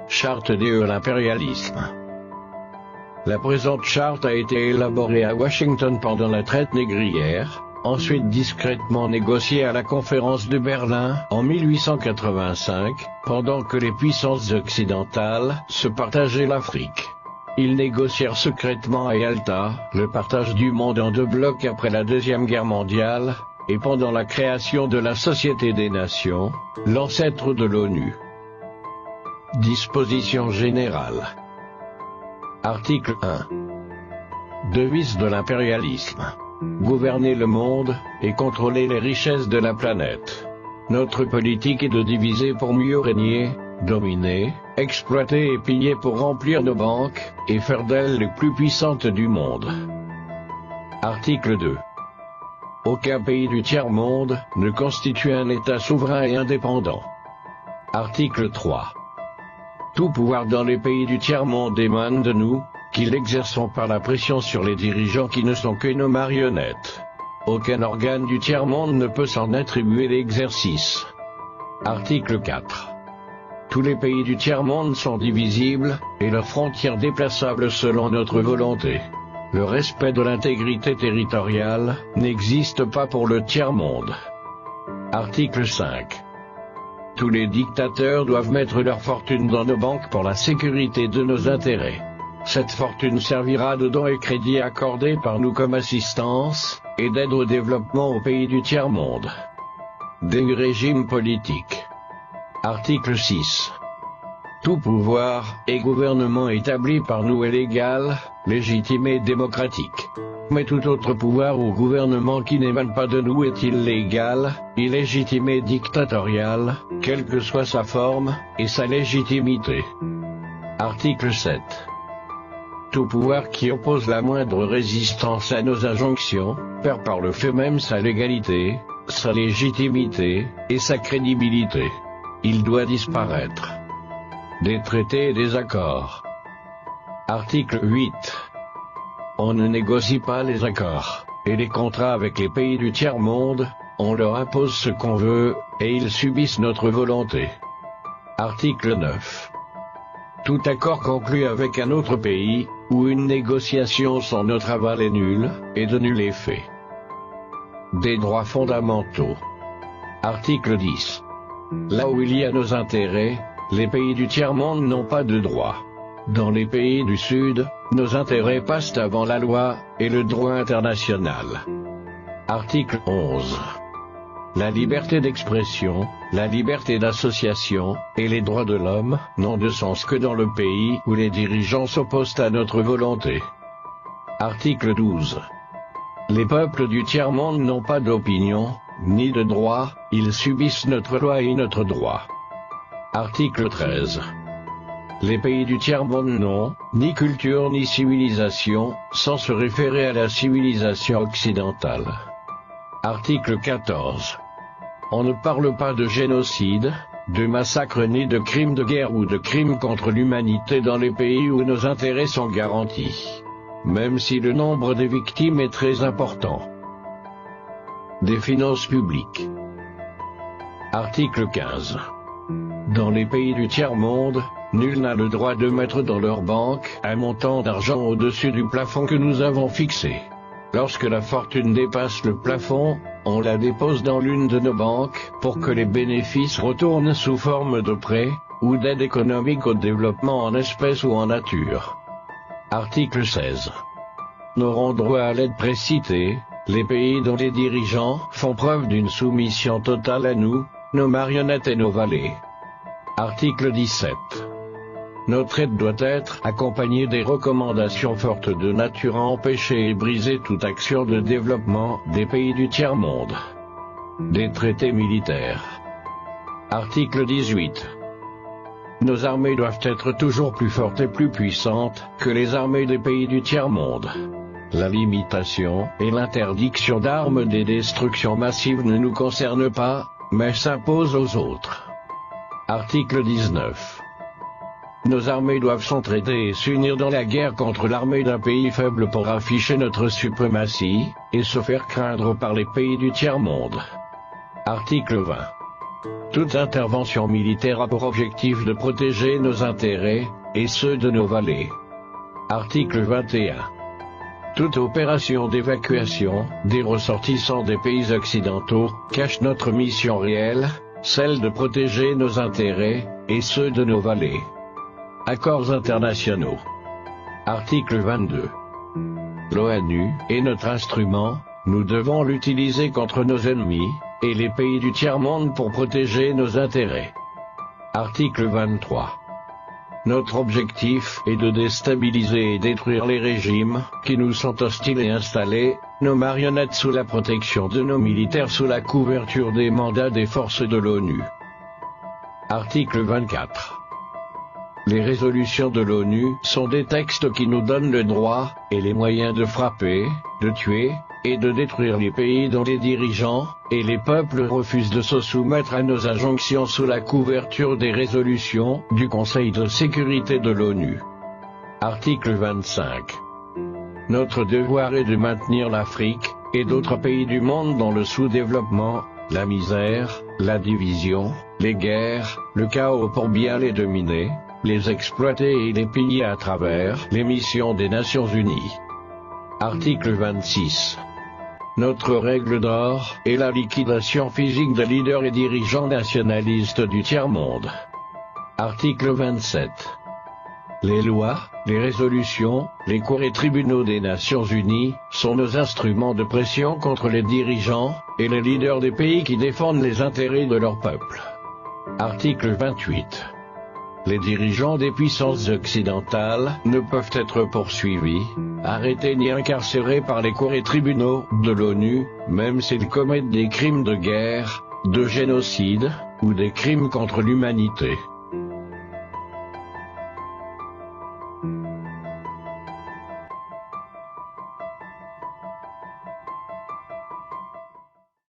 Charte de l'impérialisme. La présente charte a été élaborée à Washington pendant la traite négrière, ensuite discrètement négociée à la conférence de Berlin en 1885, pendant que les puissances occidentales se partageaient l'Afrique. Ils négocièrent secrètement à Yalta le partage du monde en 2 blocs après la Deuxième Guerre mondiale, et pendant la création de la Société des Nations, l'ancêtre de l'ONU. Dispositions générales. Article 1. Devise de l'impérialisme. Gouverner le monde et contrôler les richesses de la planète. Notre politique est de diviser pour mieux régner, dominer, exploiter et piller pour remplir nos banques, et faire d'elles les plus puissantes du monde. Article 2. Aucun pays du tiers-monde ne constitue un État souverain et indépendant. Article 3. Tout pouvoir dans les pays du tiers-monde émane de nous, qui l'exerçons par la pression sur les dirigeants qui ne sont que nos marionnettes. Aucun organe du tiers-monde ne peut s'en attribuer l'exercice. Article 4. Tous les pays du tiers-monde sont divisibles, et leurs frontières déplaçables selon notre volonté. Le respect de l'intégrité territoriale n'existe pas pour le tiers-monde. Article 5. Tous les dictateurs doivent mettre leur fortune dans nos banques pour la sécurité de nos intérêts. Cette fortune servira de dons et crédits accordés par nous comme assistance, et d'aide au développement aux pays du tiers-monde. Des régimes politiques. Article 6. Tout pouvoir et gouvernement établi par nous est légal, légitime et démocratique. Mais tout autre pouvoir ou gouvernement qui n'émane pas de nous est illégal, illégitime et dictatorial, quelle que soit sa forme, et sa légitimité. Article 7. Tout pouvoir qui oppose la moindre résistance à nos injonctions, perd par le fait même sa légalité, sa légitimité, et sa crédibilité. Il doit disparaître. Des traités et des accords. Article 8. On ne négocie pas les accords, et les contrats avec les pays du tiers-monde, on leur impose ce qu'on veut, et ils subissent notre volonté. Article 9. Tout accord conclu avec un autre pays, ou une négociation sans notre aval est nul, et de nul effet. Des droits fondamentaux. Article 10. Là où il y a nos intérêts, les pays du tiers-monde n'ont pas de droits. Dans les pays du Sud, nos intérêts passent avant la loi et le droit international. Article 11. La liberté d'expression, la liberté d'association, et les droits de l'homme, n'ont de sens que dans le pays où les dirigeants s'opposent à notre volonté. Article 12. Les peuples du tiers-monde n'ont pas d'opinion, ni de droit, ils subissent notre loi et notre droit. Article 13. Les pays du tiers-monde n'ont ni culture ni civilisation, sans se référer à la civilisation occidentale. Article 14. On ne parle pas de génocide, de massacre ni de crimes de guerre ou de crimes contre l'humanité dans les pays où nos intérêts sont garantis. Même si le nombre des victimes est très important. Des finances publiques. Article 15. Dans les pays du tiers-monde, nul n'a le droit de mettre dans leur banque un montant d'argent au-dessus du plafond que nous avons fixé. Lorsque la fortune dépasse le plafond, on la dépose dans l'une de nos banques pour que les bénéfices retournent sous forme de prêts ou d'aide économique au développement en espèces ou en nature. Article 16. N'auront droit à l'aide précitée les pays dont les dirigeants font preuve d'une soumission totale à nous, nos marionnettes et nos valets. Article 17. Notre aide doit être accompagnée des recommandations fortes de nature à empêcher et briser toute action de développement des pays du tiers-monde. Des traités militaires. Article 18. Nos armées doivent être toujours plus fortes et plus puissantes que les armées des pays du tiers-monde. La limitation et l'interdiction d'armes des destructions massives ne nous concernent pas, mais s'imposent aux autres. Article 19. Nos armées doivent s'entraider et s'unir dans la guerre contre l'armée d'un pays faible pour afficher notre suprématie, et se faire craindre par les pays du tiers-monde. Article 20. Toute intervention militaire a pour objectif de protéger nos intérêts, et ceux de nos valets. Article 21. Toute opération d'évacuation des ressortissants des pays occidentaux cache notre mission réelle, celle de protéger nos intérêts, et ceux de nos valets. Accords internationaux. Article 22. L'ONU est notre instrument, nous devons l'utiliser contre nos ennemis, et les pays du tiers-monde pour protéger nos intérêts. Article 23. Notre objectif est de déstabiliser et détruire les régimes qui nous sont hostiles et installer nos marionnettes sous la protection de nos militaires sous la couverture des mandats des forces de l'ONU. Article 24. Les résolutions de l'ONU sont des textes qui nous donnent le droit et les moyens de frapper, de tuer et de détruire les pays dont les dirigeants et les peuples refusent de se soumettre à nos injonctions sous la couverture des résolutions du Conseil de sécurité de l'ONU. Article 25. Notre devoir est de maintenir l'Afrique et d'autres pays du monde dans le sous-développement, la misère, la division, les guerres, le chaos pour bien les dominer, les exploiter et les piller à travers les missions des Nations Unies. Article 26. Notre règle d'or est la liquidation physique des leaders et dirigeants nationalistes du tiers-monde. Article 27. Les lois, les résolutions, les cours et tribunaux des Nations Unies sont nos instruments de pression contre les dirigeants et les leaders des pays qui défendent les intérêts de leur peuple. Article 28. Les dirigeants des puissances occidentales ne peuvent être poursuivis, arrêtés ni incarcérés par les cours et tribunaux de l'ONU, même s'ils commettent des crimes de guerre, de génocide, ou des crimes contre l'humanité.